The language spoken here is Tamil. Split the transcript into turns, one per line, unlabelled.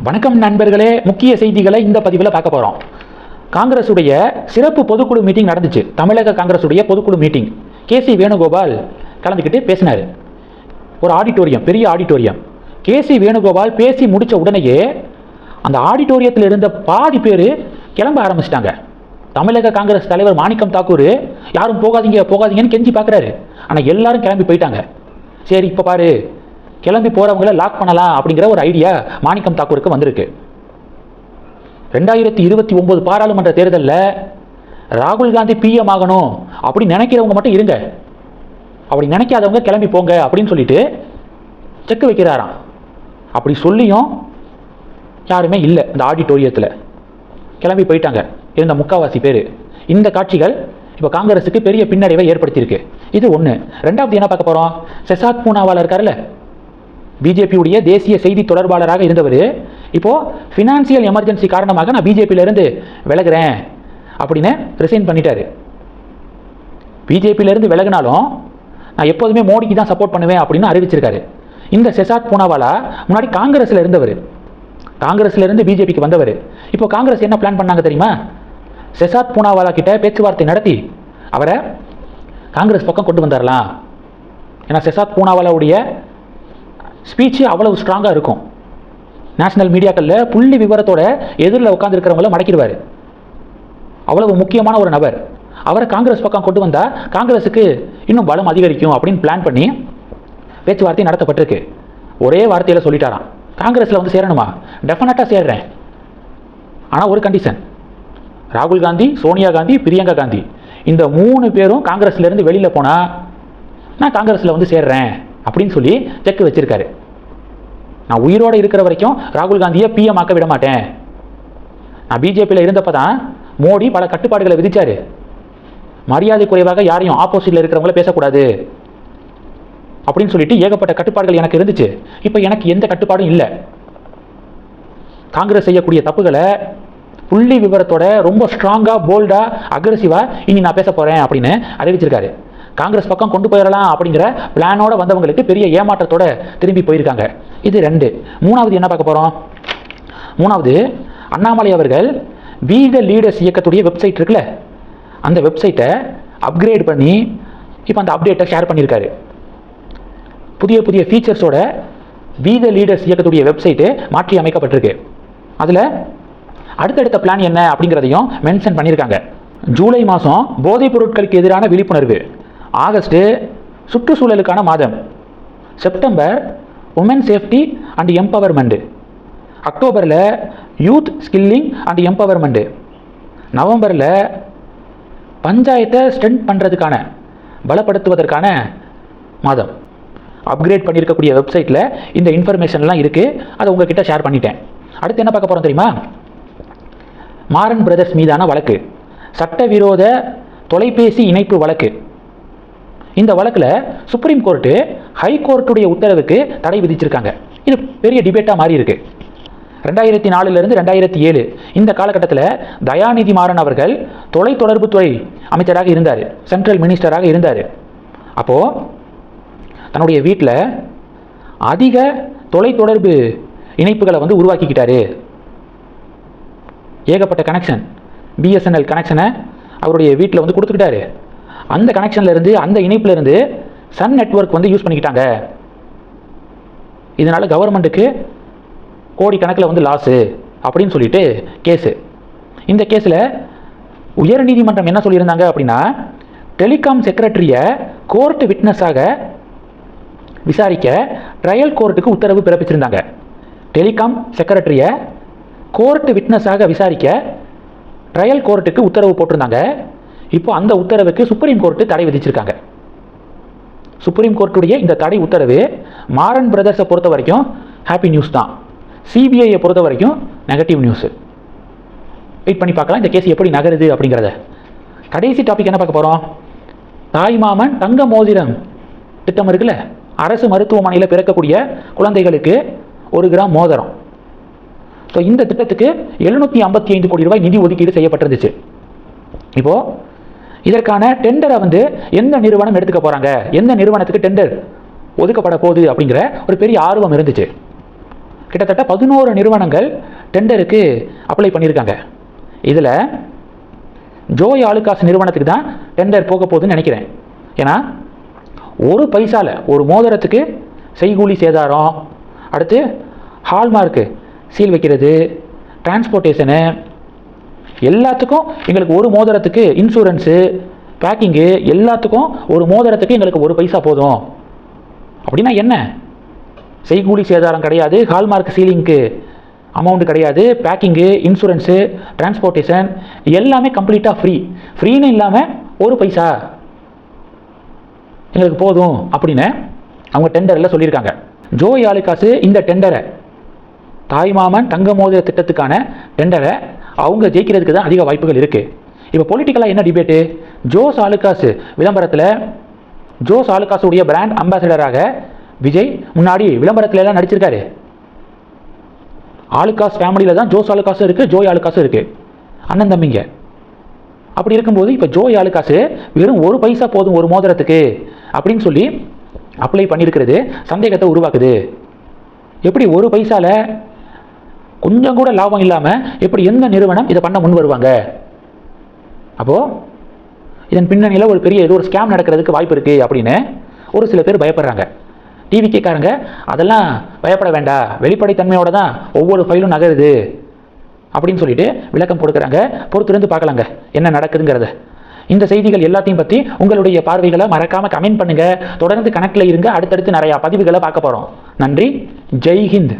வணக்கம் நண்பர்களே, முக்கிய செய்திகளை இந்த பதிவில் பார்க்க போகிறோம். காங்கிரஸுடைய சிறப்பு பொதுக்குழு மீட்டிங் நடந்துச்சு. தமிழக காங்கிரஸுடைய பொதுக்குழு மீட்டிங். கேசி வேணுகோபால் கலந்துக்கிட்டு பேசினார். ஒரு ஆடிட்டோரியம், பெரிய ஆடிட்டோரியம். கேசி வேணுகோபால் பேசி முடித்த உடனேயே அந்த ஆடிட்டோரியத்தில் இருந்த பாதி பேர் கிளம்ப ஆரம்பிச்சிட்டாங்க. தமிழக காங்கிரஸ் தலைவர் மாணிக்கம் தாக்கூர் யாரும் போகாதீங்க போகாதீங்கன்னு கெஞ்சி பார்க்குறாரு. ஆனால் எல்லாரும் கிளம்பி போயிட்டாங்க. சரி, இப்போ பாரு, கிளம்பி போகிறவங்கள லாக் பண்ணலாம் அப்படிங்கிற ஒரு ஐடியா மாணிக்கம் தாக்கூருக்கு வந்திருக்கு. 2029 பாராளுமன்ற தேர்தலில் ராகுல் காந்தி பிஎம் ஆகணும் அப்படி நினைக்கிறவங்க மட்டும் இருங்க, அப்படி நினைக்காதவங்க கிளம்பி போங்க அப்படின்னு சொல்லிட்டு செக் வைக்கிறாராம். அப்படி சொல்லியும் யாருமே இல்லை. இந்த ஆடிட்டோரியத்தில் கிளம்பி போயிட்டாங்க இருந்த முக்காவாசி பேர். இந்த காட்சிகள் இப்போ காங்கிரஸுக்கு பெரிய பின்னடைவை ஏற்படுத்தியிருக்கு. இது ஒன்று. ரெண்டாவது என்ன பார்க்க போகிறோம்? செசாத் பூனாவாலா இருக்கார்ல, பிஜேபியுடைய தேசிய செய்தி தொடர்பாளராக இருந்தவர், இப்போது ஃபினான்சியல் எமர்ஜென்சி காரணமாக நான் பிஜேபியிலேருந்து விலகிறேன் அப்படின்னு ரிசைன் பண்ணிட்டாரு. பிஜேபியிலேருந்து விலகினாலும் நான் எப்போதுமே மோடிக்கு தான் சப்போர்ட் பண்ணுவேன் அப்படின்னு அறிவிச்சிருக்காரு. இந்த செசாத் பூனாவாலா முன்னாடி காங்கிரஸில் இருந்தவர், காங்கிரஸ்லேருந்து பிஜேபிக்கு வந்தவர். இப்போ காங்கிரஸ் என்ன பிளான் பண்ணாங்க தெரியுமா? செசாத் பூனாவாலா கிட்ட பேச்சுவார்த்தை நடத்தி அவரை காங்கிரஸ் பக்கம் கொண்டு வந்துடலாம். ஏன்னா செசாத் பூனாவாலாவுடைய ஸ்பீச்சு அவ்வளவு ஸ்ட்ராங்காக இருக்கும். நேஷனல் மீடியாக்களில் புள்ளி விவரத்தோட எதிரில் உட்காந்துருக்கிறவங்கள மடக்கிடுவார். அவ்வளவு முக்கியமான ஒரு நபர். அவரை காங்கிரஸ் பக்கம் கொண்டு வந்தால் காங்கிரஸுக்கு இன்னும் பலம் அதிகரிக்கும் அப்படின்னு பிளான் பண்ணி பேச்சுவார்த்தை நடத்தப்பட்டிருக்கு. ஒரே வார்த்தையில் சொல்லிட்டாராம், காங்கிரஸில் வந்து சேரணுமா? டெஃபினட்டாக சேர்றேன், ஆனால் ஒரு கண்டிஷன். ராகுல் காந்தி, சோனியா காந்தி, பிரியங்கா காந்தி இந்த 3 பேரும் காங்கிரஸ்லேருந்து வெளியில் போனால் நான் காங்கிரஸில் வந்து சேர்றேன் அப்படின்னு சொல்லி செக் வச்சிருக்காரு. நான் உயிரோடு இருக்கிற வரைக்கும் ராகுல் காந்தியை பிஎம் ஆக்க விட மாட்டேன். நான் பிஜேபியில் இருந்தப்போ தான் மோடி பல கட்டுப்பாடுகளை விதிச்சாரு. மரியாதை குறைவாக யாரையும் ஆப்போசிட்டில் இருக்கிறவங்கள பேசக்கூடாது அப்படின்னு சொல்லிட்டு ஏகப்பட்ட கட்டுப்பாடுகள் எனக்கு இருந்துச்சு. இப்போ எனக்கு எந்த கட்டுப்பாடும் இல்லை. காங்கிரஸ் செய்யக்கூடிய தப்புகளை புள்ளி விவரத்தோட ரொம்ப ஸ்ட்ராங்காக, போல்டாக, அக்ரெசிவாக இனி நான் பேச போகிறேன் அப்படின்னு அறிவிச்சிருக்காரு. காங்கிரஸ் பக்கம் கொண்டு போயிடலாம் அப்படிங்கிற பிளானோட வந்தவங்களுக்கு பெரிய ஏமாற்றத்தோட திரும்பி போயிருக்காங்க. இது 2. மூணாவது என்ன பார்க்க போகிறோம்? மூணாவது, அண்ணாமலை அவர்கள் பி த லீடர்ஸ் இயக்கத்துடைய வெப்சைட் இருக்குல்ல, அந்த வெப்சைட்டை அப்கிரேட் பண்ணி இப்போ அந்த அப்டேட்டை ஷேர் பண்ணியிருக்காரு. புதிய புதிய ஃபீச்சர்ஸோட பி த லீடர்ஸ் இயக்கத்துடைய வெப்சைட்டு மாற்றி அமைக்கப்பட்டிருக்கு. அதில் அடுத்தடுத்த பிளான் என்ன அப்படிங்கிறதையும் மென்ஷன் பண்ணியிருக்காங்க. ஜூலை மாதம் போதைப் பொருட்களுக்கு எதிரான விழிப்புணர்வு, ஆகஸ்ட்டு சுற்றுச்சூழலுக்கான மாதம், September woman safety and empowerment, அக்டோபரில் யூத் ஸ்கில்லிங் அண்ட் எம்பவர்மெண்ட்டு, நவம்பரில் பஞ்சாயத்தை ஸ்ட்ரென்த் பண்ணுறதுக்கான, பலப்படுத்துவதற்கான மாதம். அப்கிரேட் பண்ணியிருக்கக்கூடிய வெப்சைட்டில் இந்த இன்ஃபர்மேஷன்லாம் இருக்குது. அதை உங்ககிட்ட ஷேர் பண்ணிட்டேன். அடுத்து என்ன பார்க்க போகிறோம் தெரியுமா? மாறன் பிரதர்ஸ் மீதான வழக்கு, சட்டவிரோத தொலைபேசி இணைப்பு வழக்கு. இந்த வழக்கில் சுப்ரீம் கோர்ட்டு ஹை கோர்ட்டுடைய உத்தரவுக்கு தடை விதிச்சிருக்காங்க. இது பெரிய டிபேட்டாக மாறி இருக்கு. 2004 2007 இந்த காலகட்டத்தில் தயாநிதி மாறன் அவர்கள் தொலைத்தொடர்புத்துறை அமைச்சராக இருந்தார், சென்ட்ரல் மினிஸ்டராக இருந்தார். அப்போது தன்னுடைய வீட்டில் அதிக தொலைத்தொடர்பு இணைப்புகளை வந்து உருவாக்கிக்கிட்டாரு. ஏகப்பட்ட கனெக்ஷன், பிஎஸ்என்எல் கனெக்ஷனை அவருடைய வீட்டில் வந்து கொடுத்துக்கிட்டாரு. அந்த கனெக்ஷன்லேருந்து, அந்த இணைப்பிலேருந்து சன் நெட்வொர்க் வந்து யூஸ் பண்ணிக்கிட்டாங்க. இதனால் கவர்மெண்ட்டுக்கு கோடிக்கணக்கில் வந்து லாஸு அப்படின்னு சொல்லிட்டு கேஸு. இந்த கேஸில் உயர்நீதிமன்றம் என்ன சொல்லியிருந்தாங்க அப்படின்னா, டெலிகாம் செக்ரட்டரியை கோர்ட் விட்னஸாக விசாரிக்க ட்ரையல் கோர்ட்டுக்கு உத்தரவு பிறப்பிச்சிருந்தாங்க. டெலிகாம் செக்ரட்டரியை கோர்ட் விட்னஸாக விசாரிக்க ட்ரையல் கோர்ட்டுக்கு உத்தரவு போட்டிருந்தாங்க. இப்போ அந்த உத்தரவுக்கு சுப்ரீம் கோர்ட்டு தடை விதிச்சிருக்காங்க. சுப்ரீம் கோர்ட்டுடைய இந்த தடை உத்தரவு மாறன் பிரதர்ஸை பொறுத்த வரைக்கும் ஹாப்பி நியூஸ் தான், சிபிஐயை பொறுத்த வரைக்கும் நெகட்டிவ் நியூஸ். வெயிட் பண்ணி பார்க்கலாம் இந்த கேஸ் எப்படி நகருது அப்படிங்கிறத. கடைசி டாபிக் என்ன பார்க்க போகிறோம்? தாய்மாமன் தங்க மோதிரம் திட்டம் இருக்குல்ல, அரசு மருத்துவமனையில் பிறக்கக்கூடிய குழந்தைகளுக்கு 1 கிராம் மோதிரம். ஸோ இந்த திட்டத்துக்கு 755 கோடி ரூபாய் நிதி ஒதுக்கீடு செய்யப்பட்டிருந்துச்சு. இப்போது இதற்கான டெண்டரை வந்து எந்த நிறுவனம் எடுத்துக்க போகிறாங்க, எந்த நிறுவனத்துக்கு டெண்டர் ஒதுக்கப்பட போகுது அப்படிங்கிற ஒரு பெரிய ஆர்வம் இருந்துச்சு. கிட்டத்தட்ட 11 நிறுவனங்கள் டெண்டருக்கு அப்ளை பண்ணியிருக்காங்க. இதில் ஜோய் ஆலுகாஸ் நிறுவனத்துக்கு தான் டெண்டர் போக போகுதுன்னு நினைக்கிறேன். ஏன்னா ஒரு பைசாவில் ஒரு மோதிரத்துக்கு செய்கூலி சேதாரம், அடுத்து ஹால்மார்க்கு சீல் வைக்கிறது, டிரான்ஸ்போர்ட்டேஷனு, எல்லாத்துக்கும் எங்களுக்கு ஒரு மோதிரத்துக்கு இன்சூரன்ஸு, பேக்கிங்கு, எல்லாத்துக்கும் ஒரு மோதிரத்துக்கு எங்களுக்கு ஒரு பைசா போதும். அப்படின்னா என்ன? செய்கூலி சேதாரம் கிடையாது, ஹால்மார்க் சீலிங்க்கு அமௌண்ட் கிடையாது, பேக்கிங்கு, இன்சூரன்ஸு, டிரான்ஸ்போர்ட்டேஷன் எல்லாமே கம்ப்ளீட்டாக ஃப்ரீன்னு இல்லாமல் ஒரு பைசா எங்களுக்கு போதும் அப்படின்னு அவங்க டெண்டரில் சொல்லியிருக்காங்க. ஜோய் ஆலுகாஸ் இந்த டெண்டரை, தாய்மாமன் தங்க மோதிர திட்டத்துக்கான டெண்டரை அவங்க ஜெயிக்கிறதுக்கு தான் அதிக வாய்ப்புகள் இருக்குது. இப்போ பொலிட்டிக்கலாக என்ன டிபேட்டு? ஜோஸ் ஆலுகாஸ் விளம்பரத்தில் ஜோஸ் ஆலுகாஸுடைய பிராண்ட் அம்பாசிடராக விஜய் முன்னாடி விளம்பரத்துல எல்லாம் நடிச்சிருக்காரு. ஆலுகாஸ் ஃபேமிலியில் தான் ஜோஸ் ஆலுகாஸும் இருக்குது, ஜோய் ஆலுகாஸும் இருக்குது, அண்ணன் தம்பிங்க. அப்படி இருக்கும்போது இப்போ ஜோய் ஆலுகாஸ் வெறும் ஒரு பைசா போதும் ஒரு மோதிரத்துக்கு அப்படின்னு சொல்லி அப்ளை பண்ணியிருக்கிறது சந்தேகத்தை உருவாக்குது. எப்படி ஒரு பைசாவில் கொஞ்சம் கூட லாபம் இல்லாமல் எப்படி எந்த நிறுவனம் இதை பண்ண முன் வருவாங்க? அப்போது இதன் பின்னணியில் ஒரு பெரிய ஏதோ ஒரு ஸ்கேம் நடக்கிறதுக்கு வாய்ப்பு இருக்குது அப்படின்னு ஒரு சில பேர் பயப்படுறாங்க. டிவிகேக்காரங்க அதெல்லாம் பயப்பட வேண்டாம், வெளிப்படைத்தன்மையோடு தான் ஒவ்வொரு ஃபைலும் நகருது அப்படின்னு சொல்லிட்டு விளக்கம் கொடுக்குறாங்க. பொறுத்திருந்து பார்க்கலாங்க என்ன நடக்குதுங்கிறத. இந்த செய்திகள் எல்லாத்தையும் பற்றி உங்களுடைய பார்வைகளை மறக்காமல் கமெண்ட் பண்ணுங்கள். தொடர்ந்து கணக்கில் இருங்க. அடுத்தடுத்து நிறையா பதிவுகளை பார்க்க போகிறோம். நன்றி. ஜெய் ஹிந்த்.